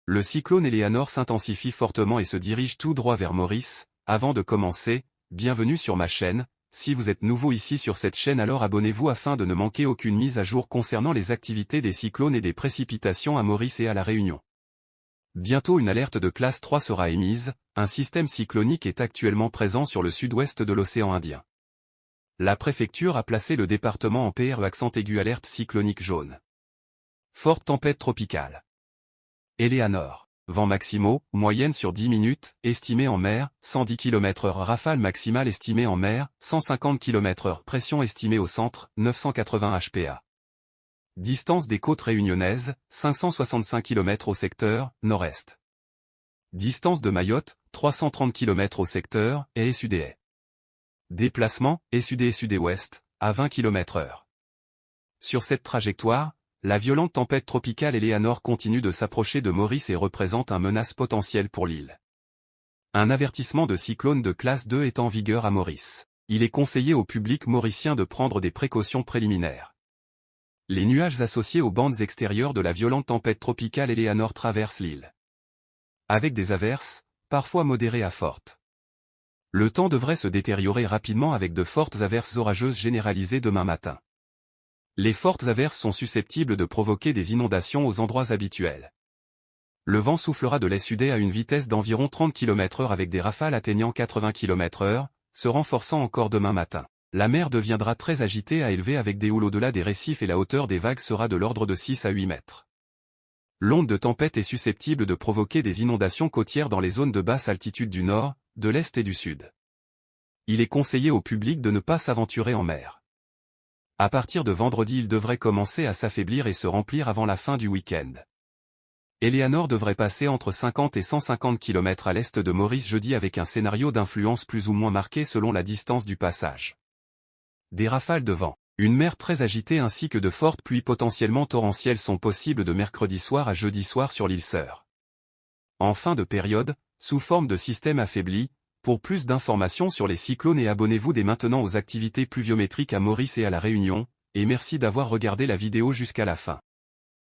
Le cyclone Eleanor s'intensifie fortement et se dirige tout droit vers Maurice. Avant de commencer, bienvenue sur ma chaîne. Si vous êtes nouveau ici sur cette chaîne, alors abonnez-vous afin de ne manquer aucune mise à jour concernant les activités des cyclones et des précipitations à Maurice et à La Réunion. Bientôt une alerte de classe 3 sera émise. Un système cyclonique est actuellement présent sur le sud-ouest de l'océan Indien. La préfecture a placé le département en PRE accent aigu alerte cyclonique jaune. Forte tempête tropicale. Eleanor. Vents maximaux, moyenne sur 10 minutes, estimée en mer, 110 km/h. Rafale maximale estimée en mer, 150 km/h. Pression estimée au centre, 980 HPA. Distance des côtes réunionnaises, 565 km au secteur, nord-est. Distance de Mayotte, 330 km au secteur, et sud-est. Déplacement, sud-est et sud-ouest, à 20 km/h. Sur cette trajectoire, la violente tempête tropicale Eleanor continue de s'approcher de Maurice et représente une menace potentielle pour l'île. Un avertissement de cyclone de classe 2 est en vigueur à Maurice. Il est conseillé au public mauricien de prendre des précautions préliminaires. Les nuages associés aux bandes extérieures de la violente tempête tropicale Eleanor traversent l'île. Avec des averses, parfois modérées à fortes. Le temps devrait se détériorer rapidement avec de fortes averses orageuses généralisées demain matin. Les fortes averses sont susceptibles de provoquer des inondations aux endroits habituels. Le vent soufflera de l'est-sud-est à une vitesse d'environ 30 km/h avec des rafales atteignant 80 km/h, se renforçant encore demain matin. La mer deviendra très agitée à élevée avec des houles au-delà des récifs et la hauteur des vagues sera de l'ordre de 6 à 8 mètres. L'onde de tempête est susceptible de provoquer des inondations côtières dans les zones de basse altitude du nord, de l'est et du sud. Il est conseillé au public de ne pas s'aventurer en mer. À partir de vendredi, il devrait commencer à s'affaiblir et se remplir avant la fin du week-end. Eleanor devrait passer entre 50 et 150 km à l'est de Maurice jeudi avec un scénario d'influence plus ou moins marqué selon la distance du passage. Des rafales de vent, une mer très agitée ainsi que de fortes pluies potentiellement torrentielles sont possibles de mercredi soir à jeudi soir sur l'île Sœur. En fin de période, sous forme de système affaibli. Pour plus d'informations sur les cyclones et abonnez-vous dès maintenant aux activités pluviométriques à Maurice et à La Réunion, et merci d'avoir regardé la vidéo jusqu'à la fin.